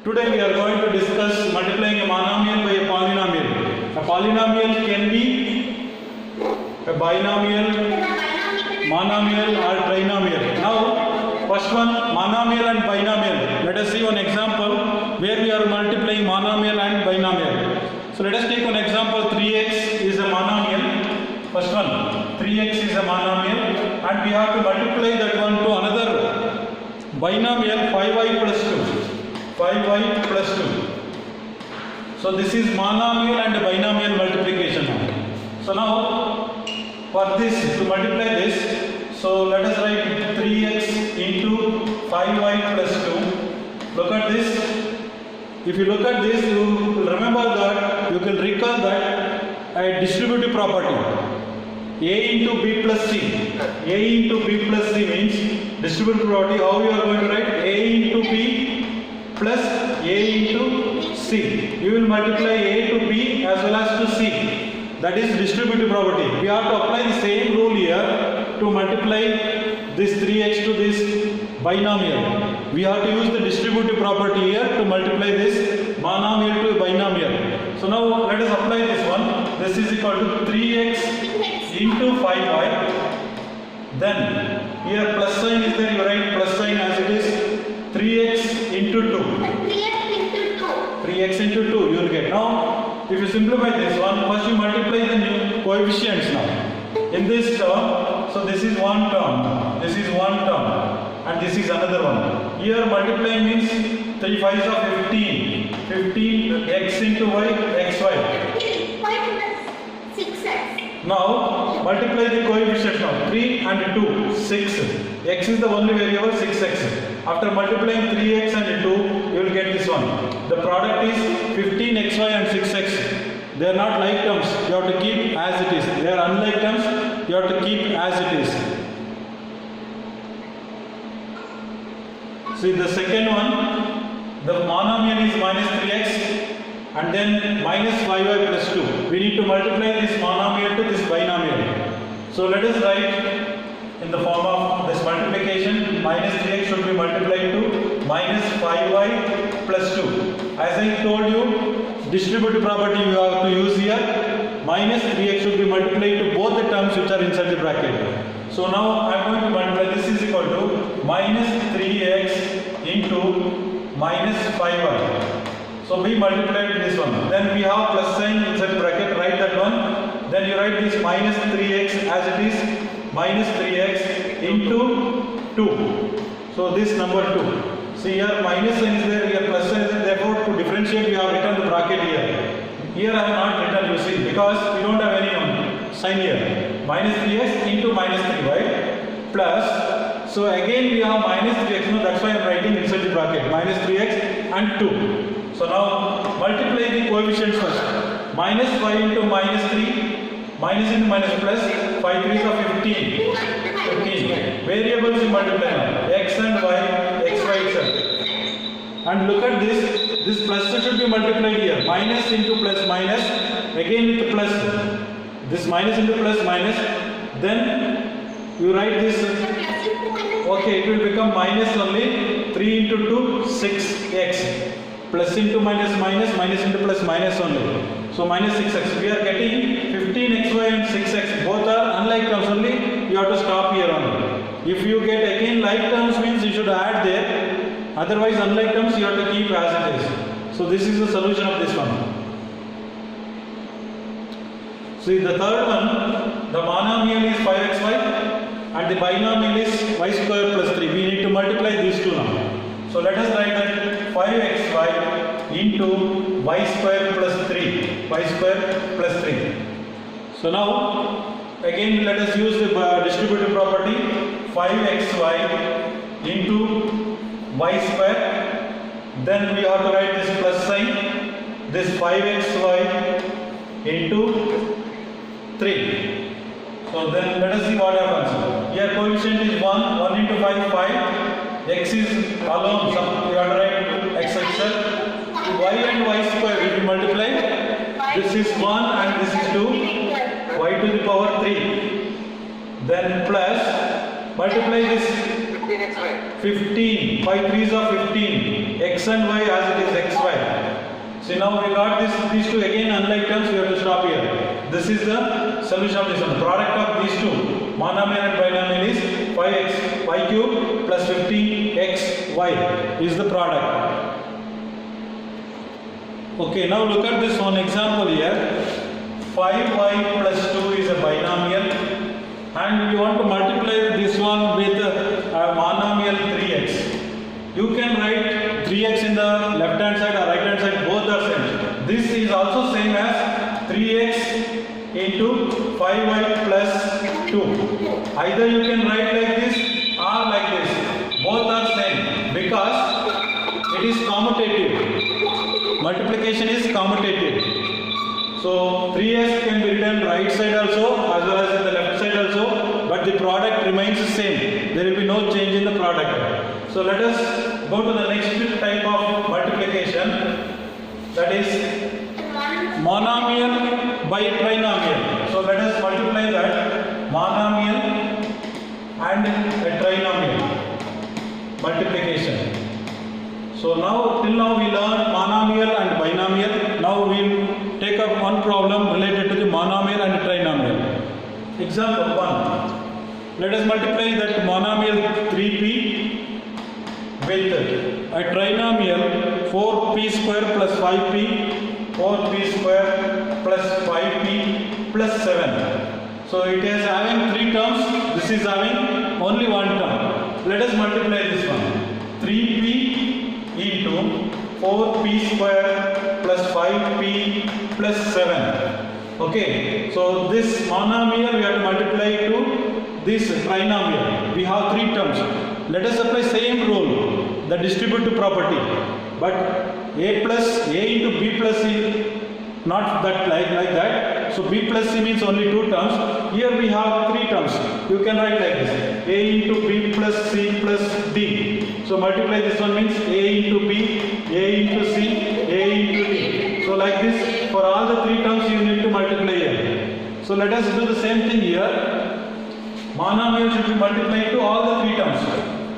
Today we are going to discuss multiplying a monomial by a polynomial. A polynomial can be a binomial, monomial or trinomial. Now, first one, monomial and binomial. Let us see one example where we are multiplying monomial and binomial. So let us take one example. 3x is a monomial. First one, 3x is a monomial, and we have to multiply that one to another binomial, 5y plus 2. 5y plus 2. So this is monomial and binomial multiplication. So now for this, to multiply this, so let us write 3x into 5y plus 2. Look at this. If you look at this, you will remember that, you can recall that a distributive property, a into b plus c. A into b plus c means distributive property. How you are going to write? A into b plus a into c. You will multiply a to b as well as to c. That is distributive property. We have to apply the same rule here to multiply this 3x to this binomial. We have to use the distributive property here to multiply this monomial to binomial. So now let us apply this one. This is equal to 3x into 5y. Then here plus sign is there. You write plus sign as it is. 3x into 2. 3x into 2 you will get. Now if you simplify this one, first you multiply the new coefficients now. In this term, so this is one term, this is one term, and this is another one. Here multiply means 3 5s are 15. 15 x into y, xy. 6x. Now multiply the coefficients now. 3 and 2, 6. X is the only variable, 6x. After multiplying 3x and 2, you will get this one. The product is 15xy and 6x. They are not like terms. You have to keep as it is. They are unlike terms. You have to keep as it is. See the second one, the monomial is minus 3x and then minus 5y plus 2. We need to multiply this monomial to this binomial. So let us write in the form of this multiplication, minus 3x should be multiplied to minus 5y plus 2. As I told you, distributive property you have to use here. Minus 3x should be multiplied to both the terms which are inside the bracket. So now I am going to multiply. This is equal to minus 3x into minus 5y. So we multiplied this one. Then we have plus sign inside the bracket. Write that one. Then you write this minus 3x as it is. Minus 3x into 2. So this number 2. See here minus sign is there, here plus sign is there. Therefore to differentiate we have written the bracket here. Here I have not written, you see, because we don't have any sign here. Minus 3x into minus 3y plus. So again we have minus 3x. No, that's why I am writing inside the bracket. Minus 3x and 2. So now multiply the coefficients first. Minus 5 into minus 3. Minus into minus plus, 5 3s are 15. 15. Variables you multiply now. X and y, x, y itself. And look at this plus should be multiplied here. Minus into plus minus, again with plus. This minus into plus minus, then you write this. Okay, it will become minus only. 3 into 2, 6x. Plus into minus minus, minus into plus minus only. So minus 6x. We are getting 15xy and 6x. Both are unlike terms only. You have to stop here only. If you get again like terms means you should add there. Otherwise unlike terms you have to keep as it is. So this is the solution of this one. See the third one. The monomial is 5xy and the binomial is y square plus 3. We need to multiply these two now. So let us write that 5xy into y square plus 3. Y square plus 3. So now again let us use the distributive property. 5xy into y square. Then we have to write this plus sign. This 5xy into 3. So then let us see what happens. Here coefficient is 1. 1 into 5, 5. X is alone, you have to write x itself. Y and y square if you multiply, this is 1 and this is 2, y to the power 3. Then plus, multiply this 15xy. 15. 5 3s are 15. X and y as it is xy. See now we got these two again unlike terms, we have to stop here. This is the solution of this one. Product of these two, monomial and binomial, is 5x y cube plus 15x y is the product. Okay, now look at this one example here. 5y plus 2 is a binomial and you want to multiply this one with a monomial 3x. You can write 3x in the left hand side or right hand side, both are same. This is also same as 3x into 5y plus 2. Either you can write like this or like this. Both are same because it is commutative. Multiplication is commutative. So 3x can be written right side also as well as in the left side also, but the product remains the same. There will be no change in the product. So let us go to the next type of multiplication, that is monomial by trinomial. So let us multiply that monomial and a trinomial multiplication. So now till now we learned monomial and binomial. Now we will take up one problem related to the monomial and trinomial. Example 1. Let us multiply that monomial 3p with a trinomial 4p square plus 5p, 4p square plus 5p plus 7. So it is having 3 terms, this is having only one term. Let us multiply this one. 3p into 4p square plus 5p plus 7. Okay, so this monomial we have to multiply to this trinomial. We have 3 terms. Let us apply same rule, the distributive property. But a into b plus c, not that like that. So b plus c means only 2 terms. Here we have 3 terms. You can write like this: a into b plus c plus d. So multiply this one means a into b, a into c, a into d. So like this, for all the 3 terms you need to multiply here. So let us do the same thing here. Monomial should be multiplied to all the 3 terms.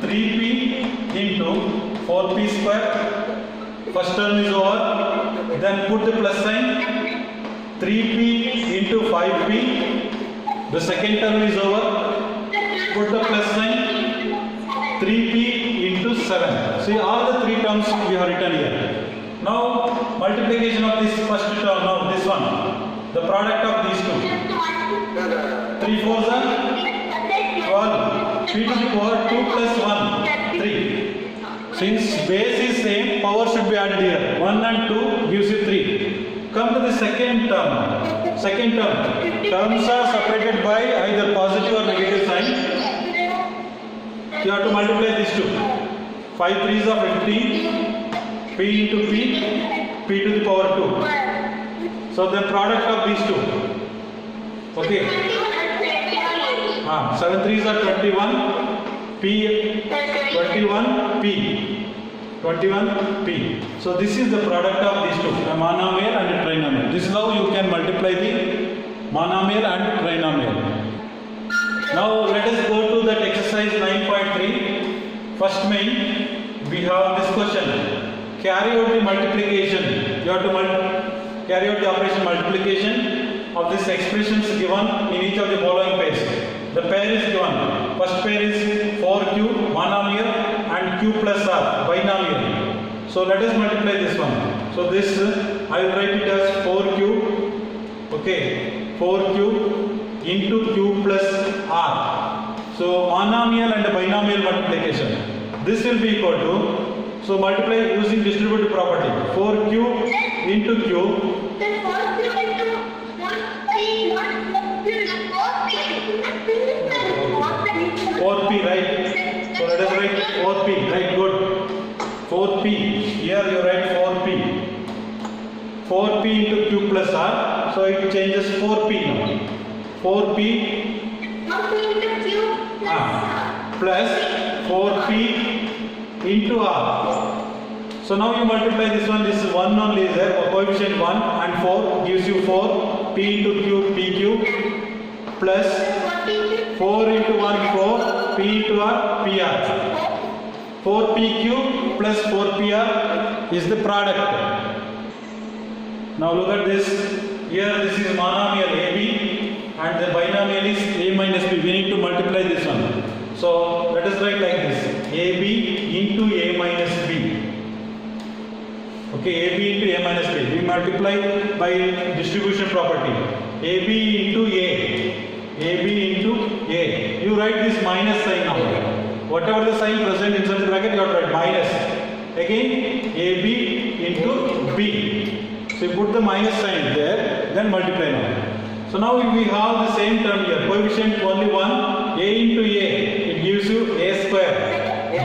3p into 4p square. First term is over. Then put the plus sign. 3p into 5p. The second term is over. Put the plus sign. 3p into 7. See, all the 3 terms we have written here. Now multiplication of this first term, now this one, the product of these two. 3 4s are 12. 3 to the power 2 plus 1, 3. Since base is same, power should be added here. 1 and 2 gives you 3. Come to the second term. Second term. Terms are separated by either positive or negative sign. You have to multiply these two. 5 3s are 15. P into P. P to the power 2. So the product of these two. Okay. 7 3s are 21. P 21 P. 21 P. So this is the product of these two, a monomial and a trinomial. This is how you can multiply the monomial and trinomial. Now let us go to that exercise 9.3. First main, we have this question. Carry out the multiplication. You have to carry out the operation multiplication of these expressions given in each of the following pairs. The pair is given. First pair is 4q monomial and q plus r binomial. So let us multiply this one. So this I will write it as 4q. Okay, 4q into q plus r. So monomial and binomial multiplication. This will be equal to, so multiply using distributive property. 4q into q. 4p, right? So let us write 4p, right? Good. 4p. Here you write 4p. 4p into q plus r. So it changes 4p now. 4p plus 4p into r. So now you multiply this one. This is 1 only is there. Coefficient 1 and 4 gives you 4. P into q, pq plus 4 into 1 4, p into r, pr. 4pq plus 4pr is the product. Now look at this. Here this is monomial AB and the binomial is a minus b. We need to multiply this one. So let us write like this. AB into a minus b. Okay, AB into a minus b. We multiply by distribution property. AB into a. AB into a. You write this minus sign now. Whatever the sign present inside the bracket, you have to write minus. Again, AB into b. So you put the minus sign there, then multiply now. So now we have the same term here. Coefficient only one. A into a. It gives you a square.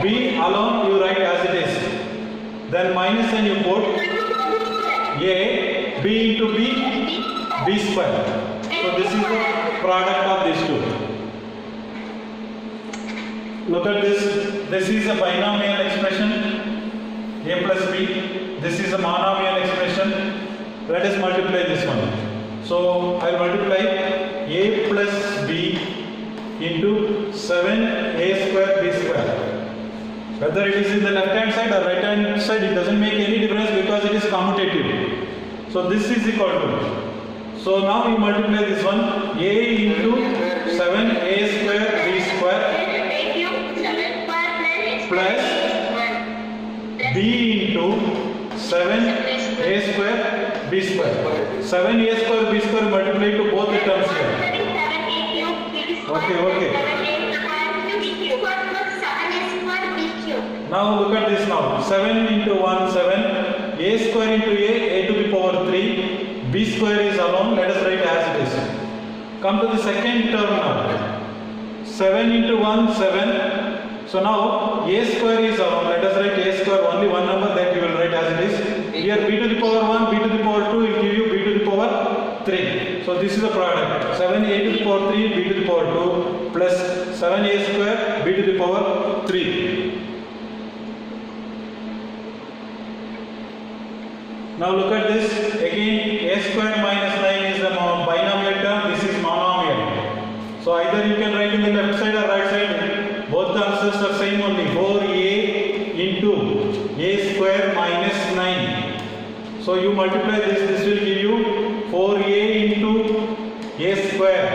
B alone you write as it is. Then minus sign you put a. B into b. B square. So this is the product of these two. Look at this. This is a binomial expression. A plus b. This is a monomial expression. Let us multiply this one. So I will multiply a plus b into 7a square b square. Whether it is in the left hand side or right hand side, it doesn't make any difference because it is commutative. So this is equal to. So now we multiply this one. A into 7a square b square plus b into 7a square b square. 7a square b square multiply to both the terms here. Okay. Now look at this now. 7 into 1 7. A square into a to the power 3. B square is alone. Let us write as it is. Come to the second term now. 7 into 1 7. So now a square is alone. Let us write a square, only one number that you will write as it is. Here b to the power 1, b to the power 2 will give you b to the power 3. So this is the product. 7a to the power 3, b to the power 2 plus 7a square, b to the power 3. Now look at this. Again a square minus 9 is the binomial term. This is monomial. So either you can write in the left side or right side. Both the answers are same only. 4a into a square minus 9. So you multiply this will give you 4a into a square.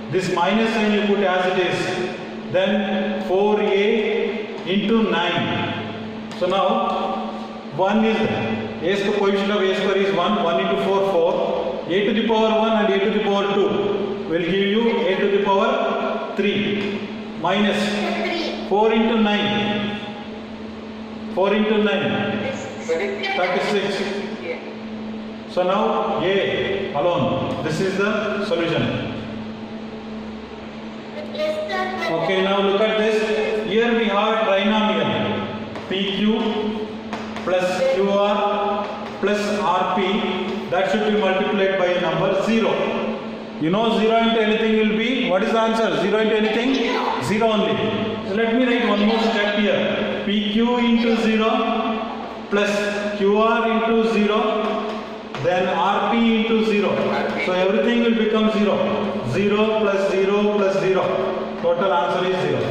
This minus sign you put as it is. Then 4a into 9. So now 1 is a square, coefficient of a square is 1. 1 into 4 4. A to the power 1 and a to the power 2 will give you a to the power 3 minus 4 into 9. 4 into 9. 36. So now a alone. This is the solution. Okay, now look at this. Here we have a trinomial. PQ plus QR plus RP. That should be multiplied by a number 0. You know 0 into anything will be, what is the answer? 0 into anything? 0 only. So let me write one more step here. PQ into 0 plus QR into 0, then RP into 0. So everything will become 0. 0 plus 0 plus 0. Total answer is 0.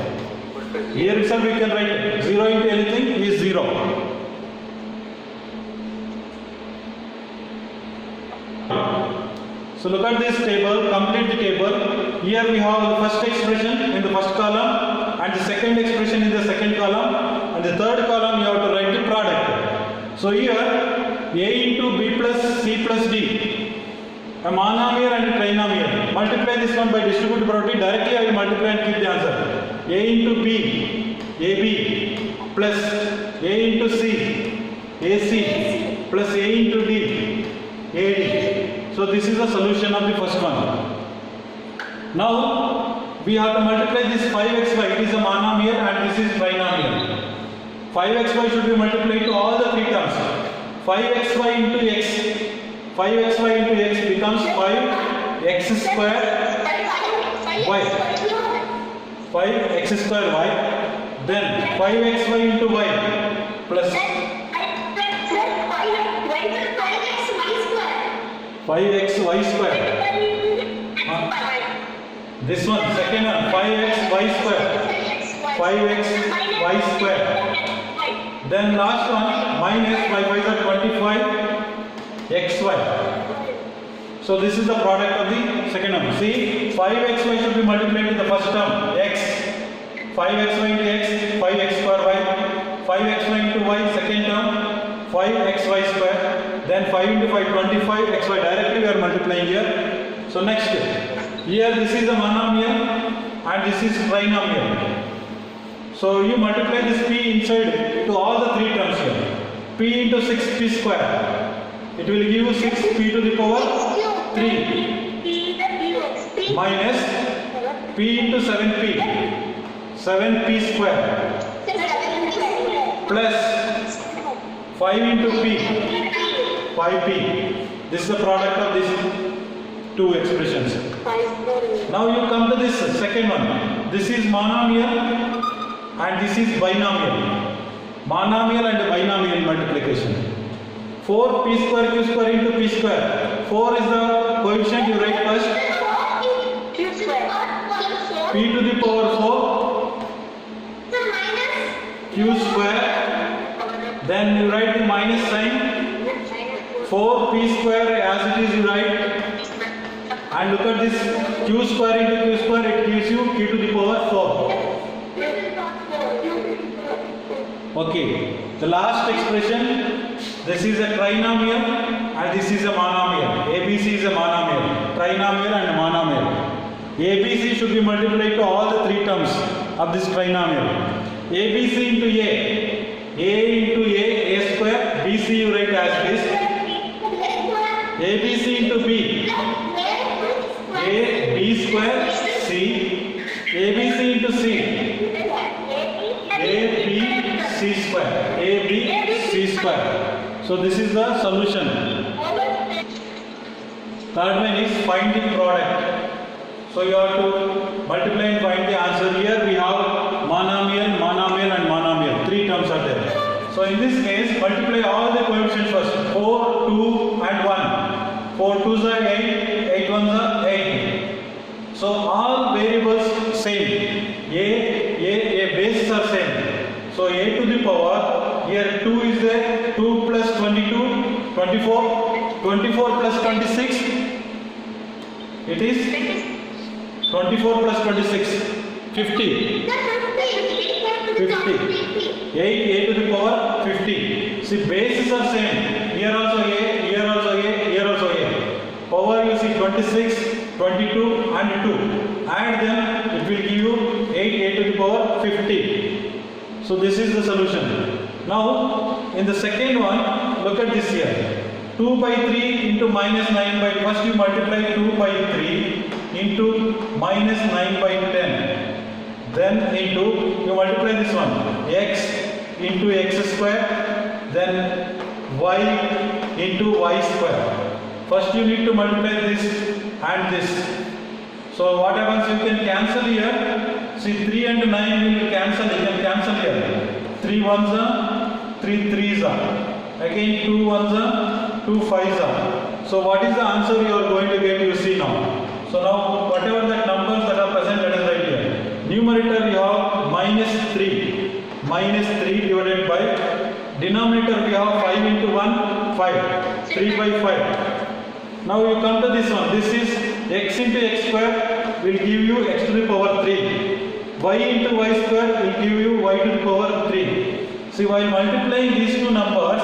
Here itself we can write 0 into anything is 0. So look at this table, complete the table. Here we have the first expression in the first column and the second expression in the second column, and the third column you have to write the product. So here a into b plus c plus d, a monomial and a trinomial. Multiply this one by distributive property. Directly I will multiply and keep the answer. A into b, ab plus a into c, ac plus a into d, ad. So this is the solution of the first one. Now we have to multiply this 5xy. It is a monomial and this is trinomial. 5xy should be multiplied to all the three terms. 5xy into x. 5xy into x becomes 5x square y. 5x square y. Then 5xy into y plus 5xy square. This one, second one, 5x y square. 5x y square. Then last one, minus 5 y is 25 xy. So this is the product of the second one. See, 5xy should be multiplied with the first term, x. 5xy into x, 5x square y. 5xy into y, second term, 5xy square. Then 5 into 5, 25xy. Directly we are multiplying here. So next, here this is a monomial and this is trinomial. So you multiply this p inside to all the three terms here. P into 6p square. It will give you 6p to the power 3 minus p into 7p. 7p square plus 5 into p. 5p. This is the product of these two expressions. Now you come to this second one. This is monomial and this is binomial. Monomial and binomial multiplication. 4p square q square into p square. 4 is the coefficient you write first. P to the power 4 q square. Then you write the minus sign. 4p square as it is you write. And look at this q square into q square, it gives you q to the power 4. Okay, the last expression, this is a trinomial and this is a monomial. ABC is a monomial, trinomial and monomial. ABC should be multiplied to all the three terms of this trinomial. ABC into A into A square, BC you write as this. ABC into B, A, B square, C. ABC into C, A, B, C square. A, B, C square. So this is the solution. Third one is find the product. So you have to multiply and find the answer. Here we have monomial, monomial and monomial. Three terms are there. So in this case, multiply all the coefficients first. 4, 2 and 1. 4 2s are 8, 8 1s are 8. So all variables same. A bases are same. So a to the power, here 2 is there. 2 plus 22, 24. 24 plus 26, it is 24 plus 26, 50. 50. 8 a to the power 50. See, bases are same. Here also a, here also a, here also a. Power you see 26, 22 and 2. Add them, it will give you 8 a to the power 50. So this is the solution. Now, in the second one, look at this here. 2 by 3 into minus 9 by, first you multiply 2 by 3 into minus 9 by 10. Then into, you multiply this one, x into x square, then y into y square. First you need to multiply this and this. So what happens, you can cancel here. See, 3 and 9 will cancel, you can cancel here. 3 ones are, 3 threes are. Again 2 ones are, 2 fives are. So what is the answer you are going to get, you see now. So now whatever the numbers that are present, let us write here. Numerator you have minus 3. Minus 3 divided by, denominator we have 5 into 1, 5. 3 by 5. Now you come to this one. This is x into x square will give you x to the power 3. Y into y square will give you y to the power 3. See, while multiplying these two numbers,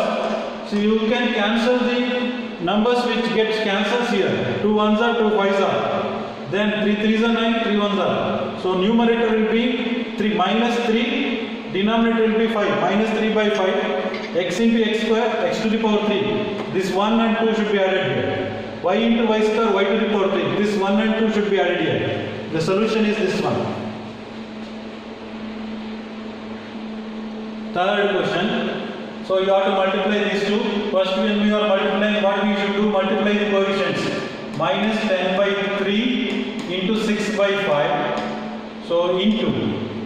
so you can cancel the numbers which gets cancels here. 2 ones are, 2 fives are. Then 3 threes are 9, 3 ones are. So numerator will be 3 minus 3, denominator will be 5. Minus 3 by 5, x into x square, x to the power 3. This 1 and 2 should be added here. Y into y square, y to the power 3. This 1 and 2 should be added here. The solution is this one. Third question. So you have to multiply these two. First, when we are multiplying, what we should do? Multiply the coefficients. Minus 10 by 3 into 6 by 5. So into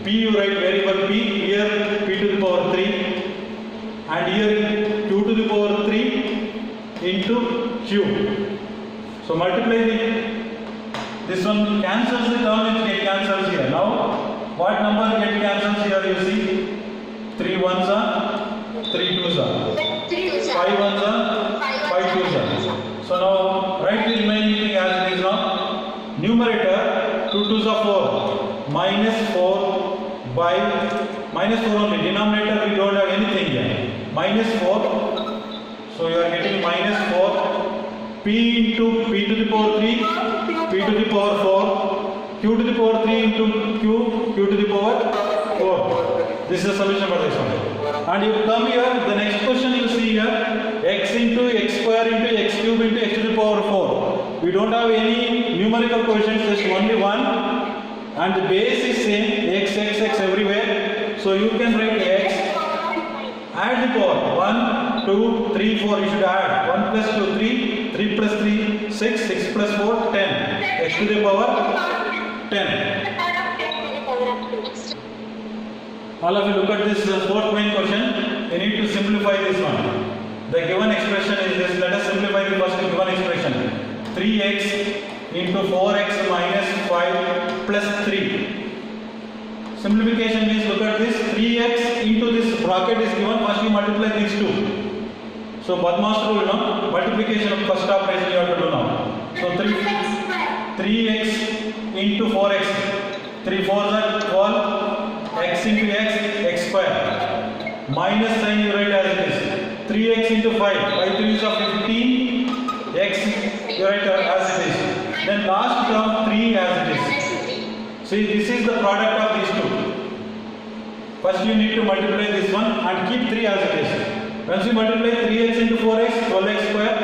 p you write variable p. Here p to the power 3. And here q to the power 3 into q. So multiply This one cancels the term which get cancels here. Now, what number get cancels here you see? 3 ones are, 3 twos are, 5 ones are, 5 twos are. So now, write the remaining thing as it is now. Numerator, 2 twos are 4, minus 4 by, minus 4 only. Denominator we don't have anything here. Minus 4, so you are getting minus 4, p into p to the power 3, p to the power 4, q to the power 3 into q to the power 4. This is the solution for this one. And you come here, the next question you see here, x into x square into x cube into x to the power 4. We don't have any numerical coefficients, just only one. And the base is same, x everywhere. So you can write x, add the power, 1, 2, 3, 4, you should add. 1 plus 2, 3, 3 plus 3, 6, 6 plus 4, 10. X to the power 10. All of you look at this fourth main question. You need to simplify this one. The given expression is this. Let us simplify the first given expression. 3x into 4x minus 5 plus 3. Simplification means look at this. 3x into this bracket is given. First you multiply these two. So Badma's rule, multiplication of first operation you have to do now. So 3x into 4x. 3 4s are 12. X into x square. Minus sign you write as it is. 3x into 5. 5 3s are 15. X you write as it is. Then last term 3 as it is. See, this is the product of these two. First you need to multiply this one and keep 3 as it is. Once you multiply 3x into 4x, 12x square.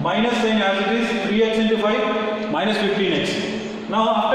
Minus sign as it is. 3x into 5 minus 15x. Now after